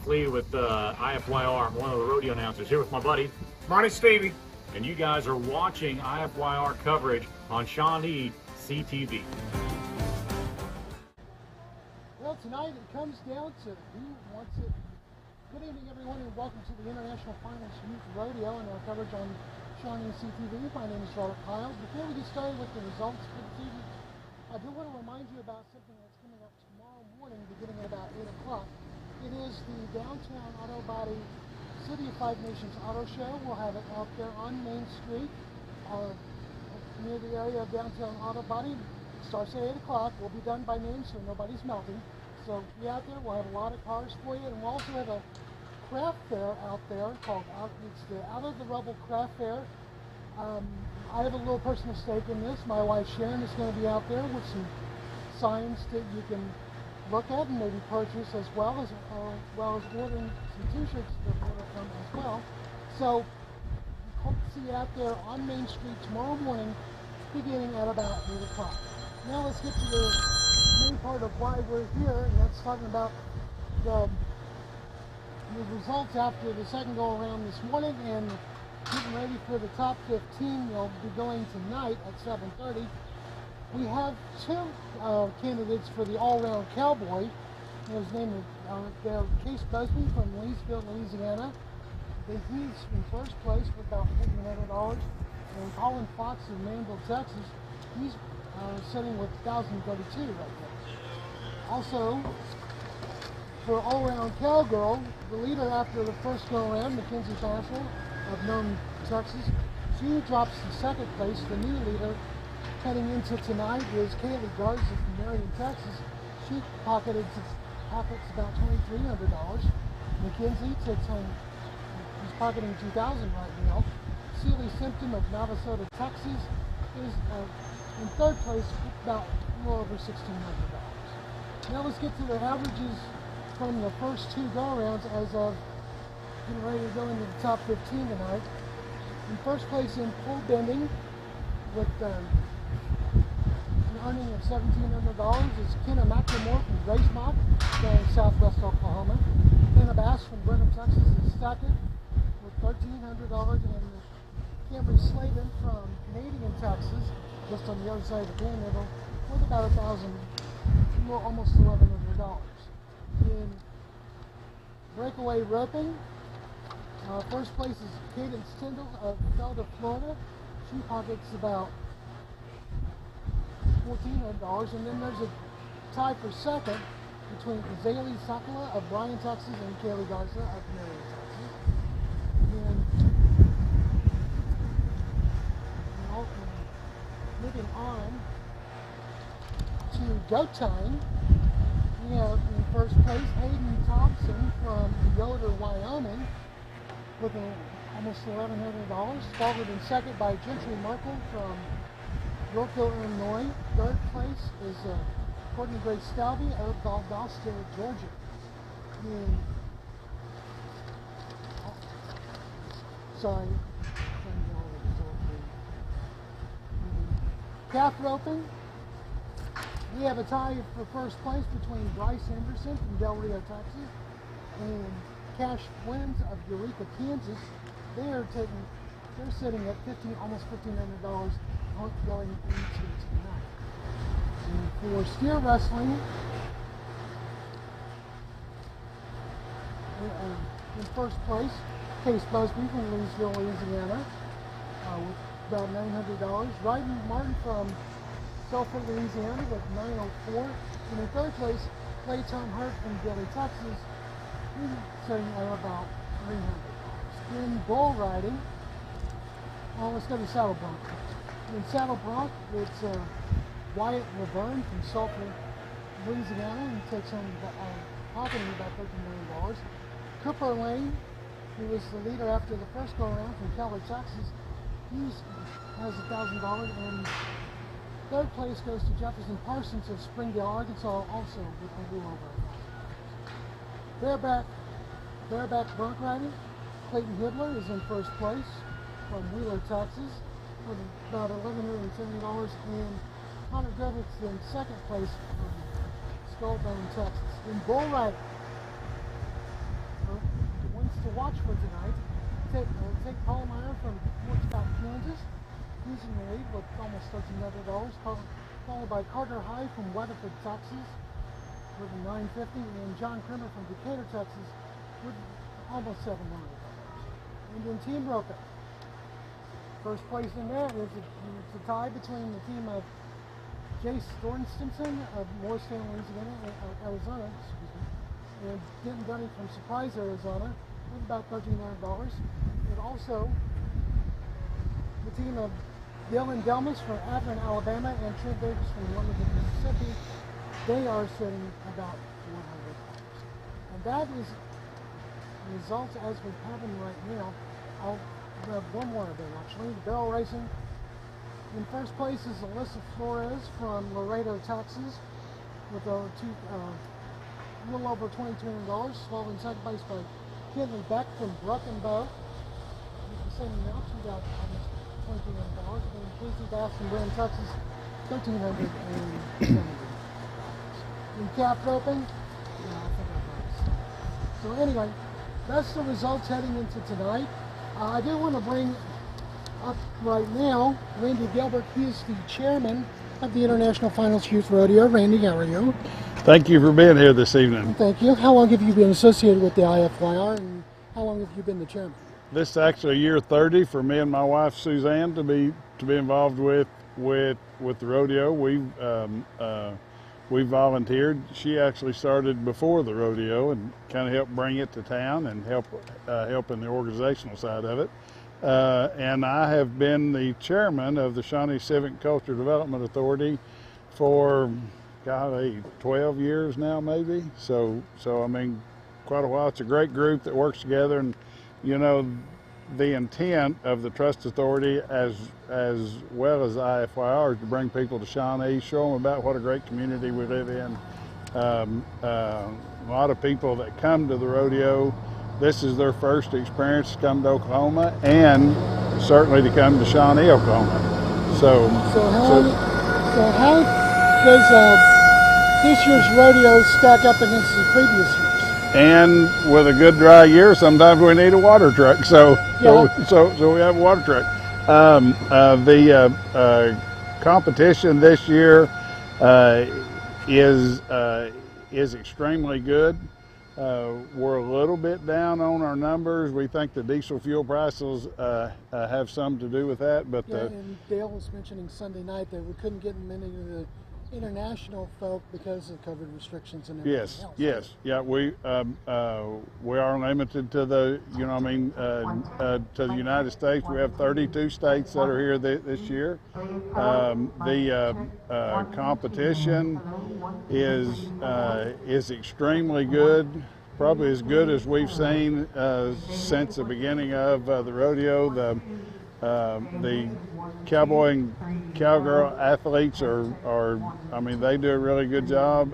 Lee with IFYR. I'm one of the rodeo announcers here with my buddy. Morning, Stevie. And you guys are watching IFYR coverage on Shawnee CTV. Well, tonight it comes down to who wants it. Good evening, everyone, and welcome to the International Finals Youth Rodeo and our coverage on Shawnee CTV. My name is Robert Piles. Before we get started with the results for the evening, I do want to remind you about something that's coming up tomorrow morning, beginning at about 8 o'clock. It is the Downtown Auto Body City of Five Nations Auto Show. We'll have it out there on Main Street near the area of Downtown Auto Body. It starts at 8 o'clock. We'll be done by noon, so nobody's melting. So be out there. We'll have a lot of cars for you. And we'll also have a craft fair out there called it's the Out of the Rubble Craft Fair. I have a little personal stake in this. My wife Sharon is going to be out there with some signs that you can look at and maybe purchase, as well as ordering some t-shirts to order from as well. So hope to see you out there on Main Street tomorrow morning, beginning at about 8 o'clock. Now let's get to the main part of why we're here, and that's talking about the results after the second go around this morning and getting ready for the top 15. They'll be going tonight at 7:30. We have two candidates for the all-round cowboy. His name is Case Busby from Leesville, Louisiana. He's in first place with about $1,500. And Colin Fox of Manville, Texas, he's sitting with $1,032 right now. Also, for all-round cowgirl, the leader after the first go-around, Mackenzie Bashel of Nome, Texas, she drops to second place. The new leader heading into tonight is Kaylee Garza from Marion, Texas. She pockets about $2,300. Mackenzie takes home, he's pocketing $2,000 right now. Sealy Simpson of Navasota, Texas is in third place with about a little over $1,600. Now let's get to the averages from the first two go-arounds as of getting ready to go into the top 15 tonight. In first place in pole bending with an earning of $1,700 is Kenna McLemore from Gracemont down in southwest Oklahoma. Kenna Bass from Brenham, Texas is second with $1,300, and Camry Slavin from Canadian, Texas, just on the other side of the Panhandle, with about almost $1,100. In breakaway roping, first place is Cadence Tyndall of Felda, Florida. She pockets about $1,400, and then there's a tie for second between Azalea Sakala of Bryan, Texas, and Kaylee Garza of Marion, Texas. And moving on to goat tying, we have in first place Hayden Thompson from Yoder, Wyoming, with almost $1,100, followed in second by Gentry Merkel from Yorkville, Illinois. Third place is Courtney Grace Stalby of Valdosta, Georgia. And, calf roping, we have a tie for first place between Bryce Henderson from Del Rio, Texas, and Cash Wins of Eureka, Kansas. They're sitting at almost $1,500 going into tonight. And for steer wrestling, in first place, Case Busby from Leesville, Louisiana, with about $900. Ryden Martin from Sulphur, Louisiana, with $904. And in third place, Clay Tom Hurt from Dilley, Texas, he's sitting at about $300. In bull riding, let's go to saddle bronc. In saddle bronc, it's Wyatt Laverne from Sulphur, Louisiana. He takes home pocketing about $13 million. Cooper Lane, who was the leader after the first go-around from Keller, Texas, he has $1,000. And third place goes to Jefferson Parsons of Springdale, Arkansas, also with a little over $1,000. Bareback bronc riding, Clayton Hibbler is in first place from Wheeler, Texas, with about $1,170, and Connor Griffiths in second place from Skullbone, Texas. In bull riding, watch for tonight. Take Pallmeyer from Fort Scott, Kansas, he's in the lead with almost $1,300, followed by Carter High from Weatherford, Texas, with a $950, and John Krimmer from Decatur, Texas, with almost $700. Indian team broker. First place in that is it's a tie between the team of Jace Thorstenson of Morristown, Arizona, and Denton Dunning from Surprise, Arizona, with about $1,300. And also the team of Dylan Delmas from Akron, Alabama, and Trent Davis from Wilmington, Mississippi. They are sitting about $100. And that is results as we have them right now. I'll grab one more of them actually. The barrel racing. In first place is Alyssa Flores from Laredo, Texas, with a little over $2,200. Followed in second place by Kinley Beck from Brook and Bow. The same amount, we got almost $2,200. And Casey Bass from Brand, Texas, $1,370. In calf roping, so anyway, that's the results heading into tonight. I do want to bring up right now Randy Gilbert. He is the chairman of the International Finals Youth Rodeo. Randy, how are you? Thank you for being here this evening. Thank you. How long have you been associated with the IFYR, and how long have you been the chairman? This is actually year 30 for me and my wife Suzanne to be involved with the rodeo. We volunteered. She actually started before the rodeo and kind of helped bring it to town and help in the organizational side of it. And I have been the chairman of the Shawnee Civic Culture Development Authority for, golly, 12 years now, maybe. So I mean, quite a while. It's a great group that works together, and you know, the intent of the Trust Authority as well as IFYR is to bring people to Shawnee, show them about what a great community we live in. A lot of people that come to the rodeo, this is their first experience to come to Oklahoma, and certainly to come to Shawnee, Oklahoma. So how does this year's rodeo stack up against the previous years? And with a good dry year, sometimes we need a water truck. So we have a water truck. The competition this year is extremely good. We're a little bit down on our numbers. We think the diesel fuel prices have some to do with that. But and Dale was mentioning Sunday night that we couldn't get many of the international folk because of COVID restrictions and everything else. Yes, yeah. We are limited to the, to the United States. We have 32 states that are here this year. The competition is extremely good. Probably as good as we've seen since the beginning of the rodeo. The cowboy and cowgirl athletes I mean, they do a really good job,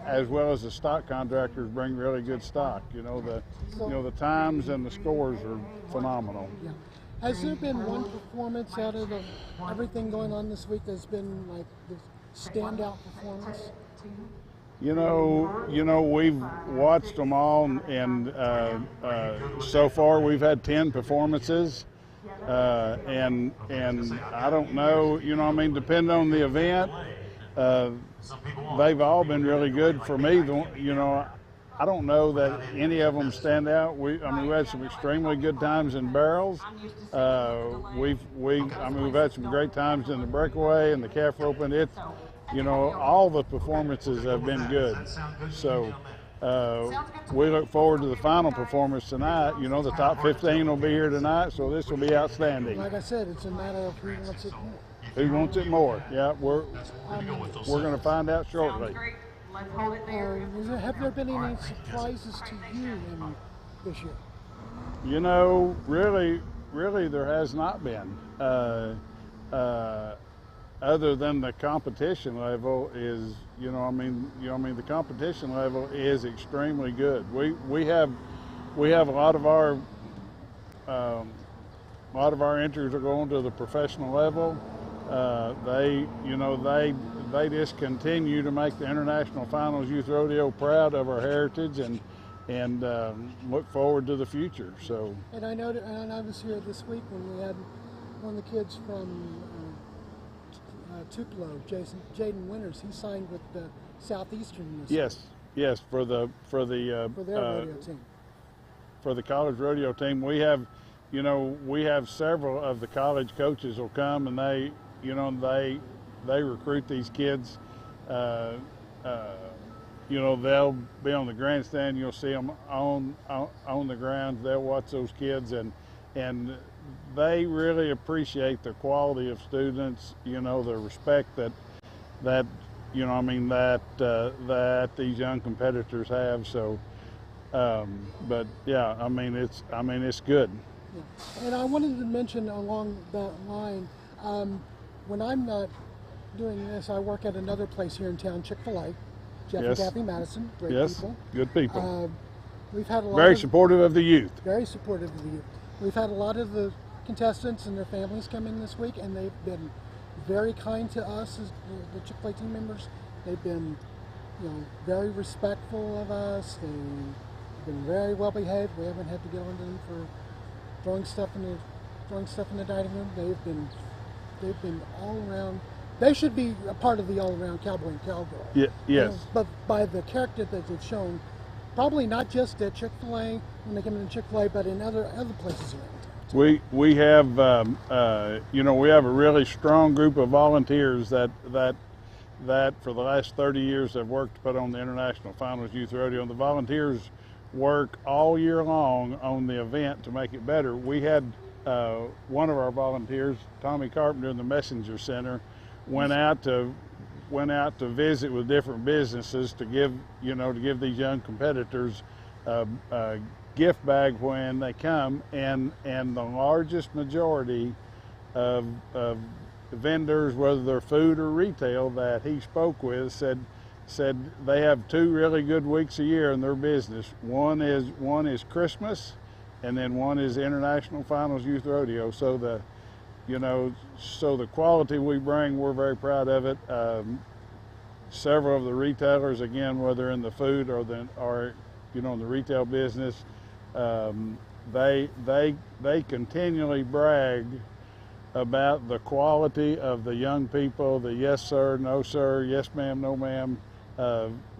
as well as the stock contractors bring really good stock. The times and the scores are phenomenal. Yeah. Has there been one performance out of everything going on this week that's been like the standout performance? We've watched them all, and so far we've had 10 performances. And I don't know, depending on the event, they've all been really good for me. I don't know that any of them stand out. We've had some extremely good times in barrels. We've had some great times in the breakaway and the calf roping. All the performances have been good. So we look forward to the final performance tonight. The top 15 will be here tonight, so this will be outstanding. Like I said, it's a matter of who wants it more. Who wants it more? Yeah, we're going to find out shortly. Have there been any surprises to you in this year? Really, there has not been. Other than the competition level is, the competition level is extremely good. We have a lot of our entries are going to the professional level. They just continue to make the International Finals Youth Rodeo proud of our heritage, and look forward to the future. So. And I know, and I was here this week when we had one of the kids from Tupelo, Jaden Winters. He signed with the Southeastern. Yes, for their rodeo team. For the college rodeo team, we have, we have several of the college coaches will come, and they recruit these kids. They'll be on the grandstand. You'll see them on the grounds. They'll watch those kids, and they really appreciate the quality of students. The respect that these young competitors have. So, but yeah, it's good. Yeah. And I wanted to mention along that line, when I'm not doing this, I work at another place here in town, Chick-fil-A. Jeff and Kathy Madison, great people. Good people. We've had a lot very supportive of the youth. Very supportive of the youth. We've had a lot of the contestants and their families come in this week, and they've been very kind to us as the Chick-fil-A team members. They've been, very respectful of us. They've been very well behaved. We haven't had to get on to them for throwing stuff in the dining room. They've been all around. They should be a part of the all-around cowboy and cowgirl. Yeah, yes. But by the character that they've shown, probably not just at Chick-fil-A when they come in Chick-fil-A, but in other places around. We have we have a really strong group of volunteers that for the last 30 years have worked to put on the International Finals Youth Rodeo, and the volunteers work all year long on the event to make it better. We had one of our volunteers, Tommy Carpenter, in the Messenger Center, went out to visit with different businesses to give these young competitors a gift bag when they come, and the largest majority of vendors, whether they're food or retail, that he spoke with said they have two really good weeks a year in their business. One is Christmas, and then one is International Finals Youth Rodeo. So the quality we bring, we're very proud of it. Several of the retailers, again, whether in the food or in the retail business, they continually brag about the quality of the young people, the yes sir, no sir, yes ma'am, no ma'am,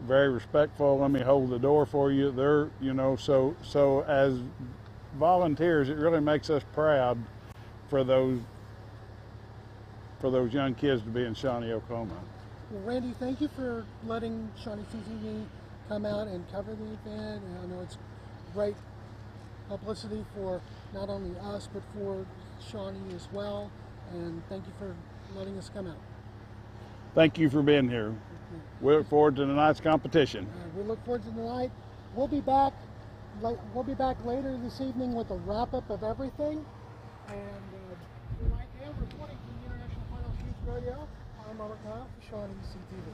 very respectful, let me hold the door for you. They're, so as volunteers, it really makes us proud for those young kids to be in Shawnee, Oklahoma. Well, Randy, thank you for letting Shawnee CTV come out and cover the event. And I know it's great publicity for not only us, but for Shawnee as well. And thank you for letting us come out. Thank you for being here. We look forward to tonight's competition. We look forward to tonight. We'll be back later this evening with a wrap-up of everything. And right now, reporting from the International Finals Youth Rodeo, I'm Robert Kyle for Shawnee CTV.